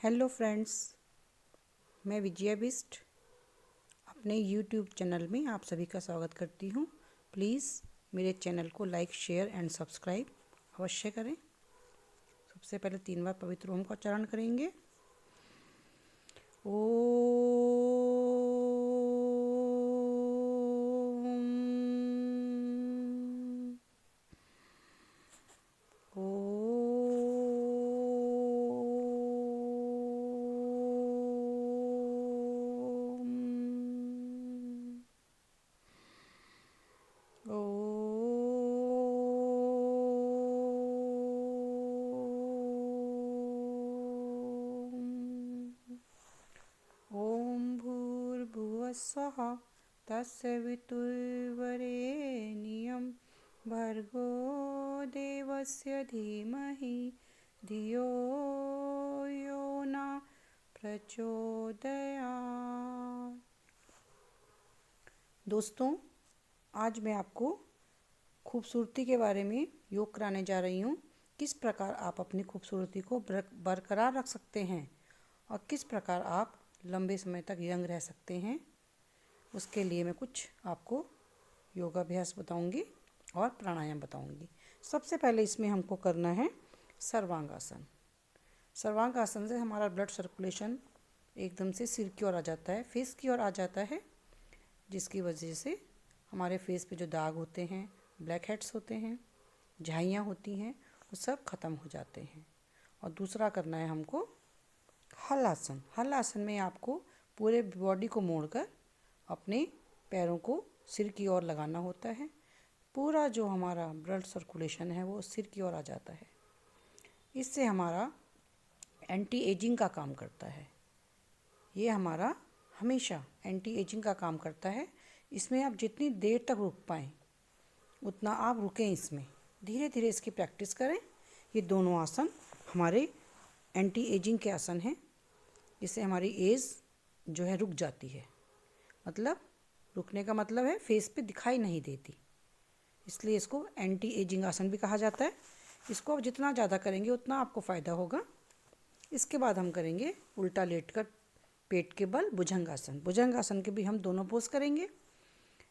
Hello friends, मैं विजया बिस्ट अपने YouTube channel में आप सभी का स्वागत करती हूँ। प्लीज़ मेरे चैनल को लाइक, शेयर एंड सब्सक्राइब अवश्य करें। सबसे पहले 3 बार पवित्र ओम का उच्चारण करेंगे। ॐ भूर्भुवः स्वः तत्सवितुर्वरेण्यं भर्गो देवस्य धीमहि धियो यो न प्रचोदयात्। दोस्तों, आज मैं आपको खूबसूरती के बारे में योग कराने जा रही हूँ। किस प्रकार आप अपनी खूबसूरती को बरकरार रख सकते हैं और किस प्रकार आप लंबे समय तक यंग रह सकते हैं, उसके लिए मैं कुछ आपको योगाभ्यास बताऊंगी और प्राणायाम बताऊंगी। सबसे पहले इसमें हमको करना है सर्वांगासन। सर्वांगासन से हमारा ब्लड सर्कुलेशन एकदम से सिर की ओर आ जाता है, फेस की ओर आ जाता है, जिसकी वजह से हमारे फेस पे जो दाग होते हैं, ब्लैक हेड्स होते हैं, झाइयाँ होती हैं, वो सब खत्म हो जाते हैं। और दूसरा करना है हमको हलासन। हलासन में आपको पूरे बॉडी को मोड़कर अपने पैरों को सिर की ओर लगाना होता है। पूरा जो हमारा ब्लड सर्कुलेशन है वो सिर की ओर आ जाता है। इससे हमारा एंटी एजिंग का काम करता है। ये हमारा हमेशा एंटी एजिंग का काम करता है। इसमें आप जितनी देर तक रुक पाएँ उतना आप रुकें। इसमें धीरे धीरे इसकी प्रैक्टिस करें। ये दोनों आसन हमारे एंटी एजिंग के आसन हैं। इससे हमारी एज जो है रुक जाती है। मतलब रुकने का मतलब है फेस पे दिखाई नहीं देती, इसलिए इसको एंटी एजिंग आसन भी कहा जाता है। इसको आप जितना ज़्यादा करेंगे उतना आपको फ़ायदा होगा। इसके बाद हम करेंगे उल्टा लेटकर पेट के बल भुजंगासन। भुजंगासन के भी हम दोनों पोज करेंगे।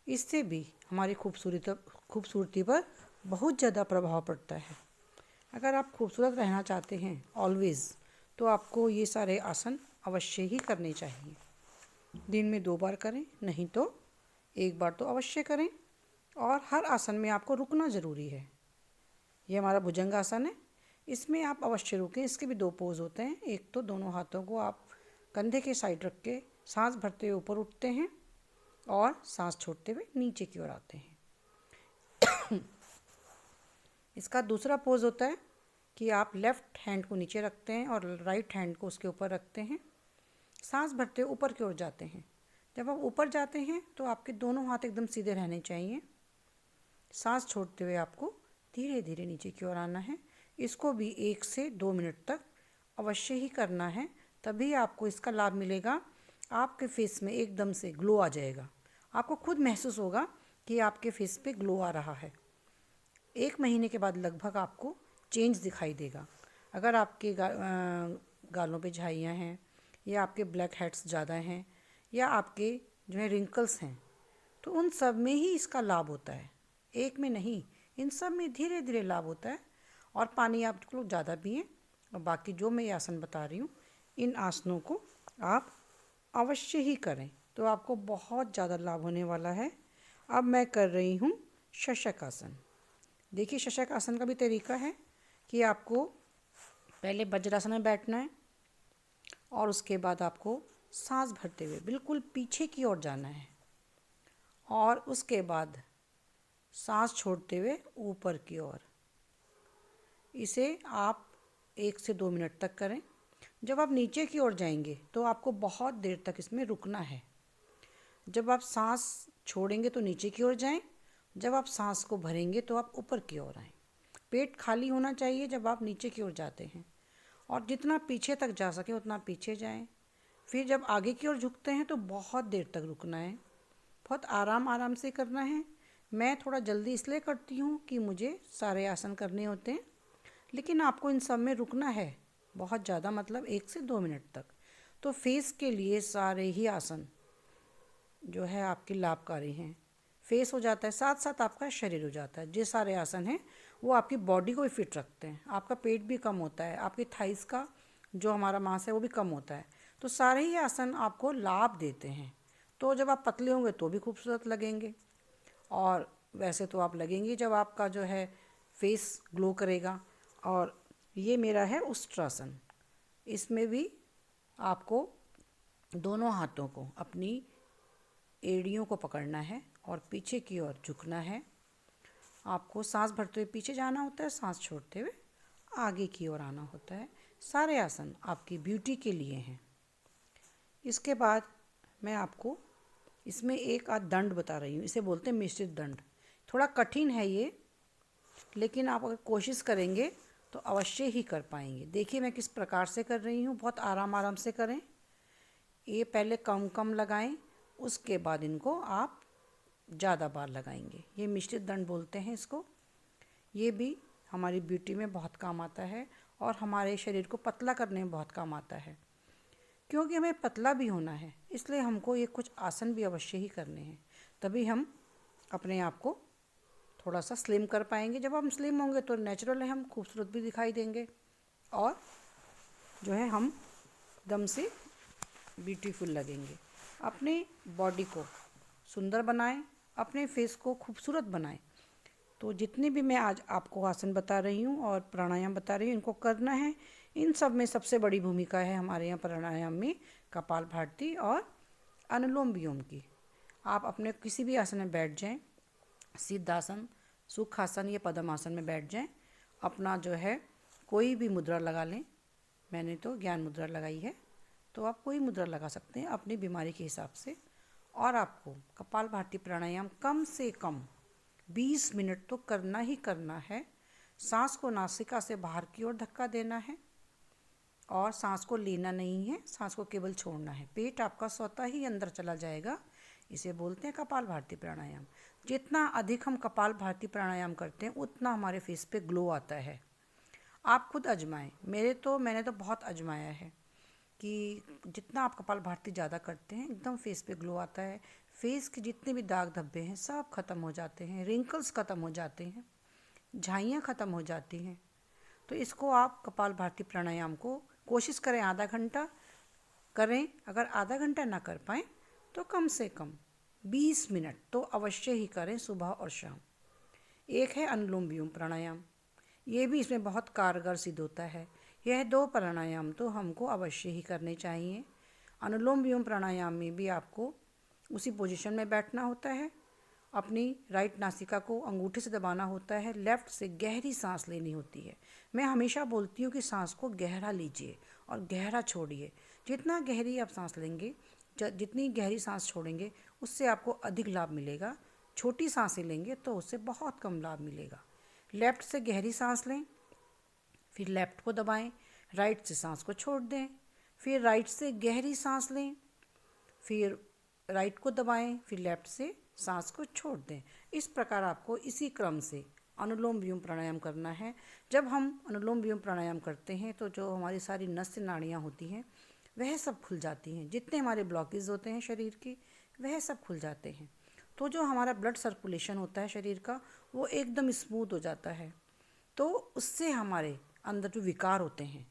इससे भी हमारी खूबसूरती पर बहुत ज़्यादा प्रभाव पड़ता है। अगर आप खूबसूरत रहना चाहते हैं ऑलवेज़, तो आपको ये सारे आसन अवश्य ही करने चाहिए। दिन में 2 बार करें, नहीं तो 1 बार तो अवश्य करें। और हर आसन में आपको रुकना ज़रूरी है। ये हमारा भुजंगासन है, इसमें आप अवश्य रुकें। इसके भी 2 पोज होते हैं। एक तो दोनों हाथों को आप कंधे के साइड रख के सांस भरते हुए ऊपर उठते हैं और सांस छोड़ते हुए नीचे की ओर आते हैं। इसका दूसरा पोज होता है कि आप लेफ़्ट हैंड को नीचे रखते हैं और राइट हैंड को उसके ऊपर रखते हैं। सांस भरते हुए ऊपर की ओर जाते हैं। जब आप ऊपर जाते हैं तो आपके दोनों हाथ एकदम सीधे रहने चाहिए। सांस छोड़ते हुए आपको धीरे धीरे नीचे की ओर आना है। इसको भी 1 से 2 मिनट तक अवश्य ही करना है, तभी आपको इसका लाभ मिलेगा। आपके फेस में एकदम से ग्लो आ जाएगा। आपको खुद महसूस होगा कि आपके फेस पे ग्लो आ रहा है। 1 महीने के बाद लगभग आपको चेंज दिखाई देगा। अगर आपके गालों पे झाइयाँ हैं या आपके ब्लैक हेड्स ज़्यादा हैं या आपके जो है रिंकल्स हैं, तो उन सब में ही इसका लाभ होता है। एक में नहीं, इन सब में धीरे धीरे लाभ होता है। और पानी आप लोग ज़्यादा पिएं। और बाकी जो मैं ये आसन बता रही हूँ, इन आसनों को आप अवश्य ही करें, तो आपको बहुत ज़्यादा लाभ होने वाला है। अब मैं कर रही हूँ शशक आसन। देखिए, शशक आसन का भी तरीका है कि आपको पहले वज्रासन में बैठना है और उसके बाद आपको सांस भरते हुए बिल्कुल पीछे की ओर जाना है और उसके बाद सांस छोड़ते हुए ऊपर की ओर। इसे आप 1 से 2 मिनट तक करें। जब आप नीचे की ओर जाएंगे तो आपको बहुत देर तक इसमें रुकना है। जब आप सांस छोड़ेंगे तो नीचे की ओर जाएं। जब आप सांस को भरेंगे तो आप ऊपर की ओर आएं। पेट खाली होना चाहिए जब आप नीचे की ओर जाते हैं, और जितना पीछे तक जा सके उतना पीछे जाएं। फिर जब आगे की ओर झुकते हैं तो बहुत देर तक रुकना है। बहुत आराम आराम से करना है। मैं थोड़ा जल्दी इसलिए करती हूँ कि मुझे सारे आसन करने होते हैं, लेकिन आपको इन सब में रुकना है बहुत ज़्यादा मतलब 1 से 2 मिनट तक। तो फेस के लिए सारे ही आसन जो है आपके लाभकारी हैं। फेस हो जाता है, साथ साथ आपका शरीर हो जाता है। जो सारे आसन हैं वो आपकी बॉडी को भी फिट रखते हैं, आपका पेट भी कम होता है, आपकी थाइस का जो हमारा मांस है वो भी कम होता है। तो सारे ही आसन आपको लाभ देते हैं। तो जब आप पतले होंगे तो भी खूबसूरत लगेंगे, और वैसे तो आप लगेंगे जब आपका जो है फेस ग्लो करेगा। और ये मेरा है उष्ट्रासन। इसमें भी आपको दोनों हाथों को अपनी एड़ियों को पकड़ना है और पीछे की ओर झुकना है। आपको सांस भरते हुए पीछे जाना होता है, सांस छोड़ते हुए आगे की ओर आना होता है। सारे आसन आपकी ब्यूटी के लिए हैं। इसके बाद मैं आपको इसमें एक आध दंड बता रही हूँ, इसे बोलते हैं मिश्रित दंड। थोड़ा कठिन है ये, लेकिन आप अगर कोशिश करेंगे तो अवश्य ही कर पाएंगे। देखिए मैं किस प्रकार से कर रही हूँ, बहुत आराम आराम से करें। ये पहले कम कम लगाएं, उसके बाद इनको आप ज़्यादा बार लगाएंगे। ये मिश्रित दंड बोलते हैं इसको। ये भी हमारी ब्यूटी में बहुत काम आता है और हमारे शरीर को पतला करने में बहुत काम आता है। क्योंकि हमें पतला भी होना है, इसलिए हमको ये कुछ आसन भी अवश्य ही करने हैं, तभी हम अपने आप को थोड़ा सा स्लिम कर पाएंगे। जब हम स्लिम होंगे तो नेचुरल है, हम खूबसूरत भी दिखाई देंगे और जो है हम एकदम से ब्यूटीफुल लगेंगे। अपनी बॉडी को सुंदर बनाएं, अपने फेस को खूबसूरत बनाएं। तो जितने भी मैं आज आपको आसन बता रही हूँ और प्राणायाम बता रही हूँ, इनको करना है। इन सब में सबसे बड़ी भूमिका है हमारे यहाँ प्राणायाम में कपालभाति और अनुलोम विलोम की। आप अपने किसी भी आसन में बैठ जाएं, सिद्धासन, सुखासन या पद्मासन में बैठ जाएं। अपना जो है कोई भी मुद्रा लगा लें। मैंने तो ज्ञान मुद्रा लगाई है, तो आप कोई मुद्रा लगा सकते हैं अपनी बीमारी के हिसाब से। और आपको कपालभाति प्राणायाम कम से कम 20 मिनट तो करना ही करना है। सांस को नासिका से बाहर की ओर धक्का देना है और सांस को लेना नहीं है, सांस को केवल छोड़ना है। पेट आपका स्वतः ही अंदर चला जाएगा। इसे बोलते हैं कपालभाति प्राणायाम। जितना अधिक हम कपालभाति प्राणायाम करते हैं उतना हमारे फेस पे ग्लो आता है। आप खुद आजमाएं। मैंने तो बहुत आजमाया है कि जितना आप कपालभाति ज़्यादा करते हैं एकदम फेस पे ग्लो आता है। फेस के जितने भी दाग धब्बे हैं सब खत्म हो जाते हैं, रिंकल्स खत्म हो जाते हैं, झाइयाँ खत्म हो जाती हैं। तो इसको आप कपालभाति प्राणायाम को कोशिश करें आधा घंटा करें। अगर आधा घंटा ना कर पाएँ तो कम से कम 20 मिनट तो अवश्य ही करें, सुबह और शाम। एक है अनुलोम विलोम प्राणायाम, ये भी इसमें बहुत कारगर सिद्ध होता है। यह 2 प्राणायाम तो हमको अवश्य ही करने चाहिए। अनुलोम विलोम प्राणायाम में भी आपको उसी पोजीशन में बैठना होता है, अपनी राइट नासिका को अंगूठे से दबाना होता है, लेफ़्ट से गहरी सांस लेनी होती है। मैं हमेशा बोलती हूँ कि सांस को गहरा लीजिए और गहरा छोड़िए। जितना गहरी आप सांस लेंगे, जितनी गहरी सांस छोड़ेंगे, उससे आपको अधिक लाभ मिलेगा। छोटी सांसें लेंगे तो उससे बहुत कम लाभ मिलेगा। लेफ़्ट से गहरी सांस लें, फिर लेफ़्ट को दबाएं, राइट से सांस को छोड़ दें, फिर राइट से गहरी सांस लें, फिर राइट को दबाएं, फिर लेफ़्ट से सांस को छोड़ दें। इस प्रकार आपको इसी क्रम से अनुलोम विलोम प्राणायाम करना है। जब हम अनुलोम विलोम प्राणायाम करते हैं तो जो हमारी सारी नस नाड़ियाँ होती हैं वह सब खुल जाती हैं। जितने हमारे ब्लॉकेज होते हैं शरीर के वह सब खुल जाते हैं। तो जो हमारा ब्लड सर्कुलेशन होता है शरीर का वो एकदम स्मूथ हो जाता है। तो उससे हमारे अंदर जो विकार होते हैं,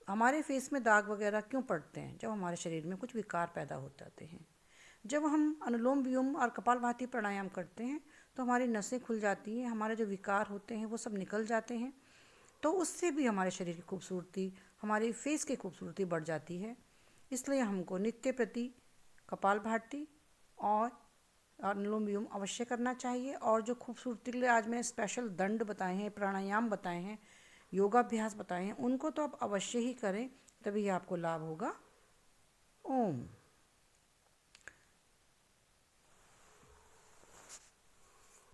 हमारे फेस में दाग वगैरह क्यों पड़ते हैं? जब हमारे शरीर में कुछ विकार पैदा हो जाते हैं। जब हम अनुलोम विलोम और कपालभाति प्राणायाम करते हैं तो हमारी नसें खुल जाती हैं, हमारे जो विकार होते हैं वो सब निकल जाते हैं। तो उससे भी हमारे शरीर की खूबसूरती, हमारे फेस की खूबसूरती बढ़ जाती है। इसलिए हमको नित्य प्रति कपालभाति और अनुलोम विलोम अवश्य करना चाहिए। और जो खूबसूरती के लिए आज मैंने स्पेशल दंड बताए हैं, प्राणायाम बताए हैं, योगाभ्यास बताए हैं, उनको तो आप अवश्य ही करें, तभी आपको लाभ होगा। ओम।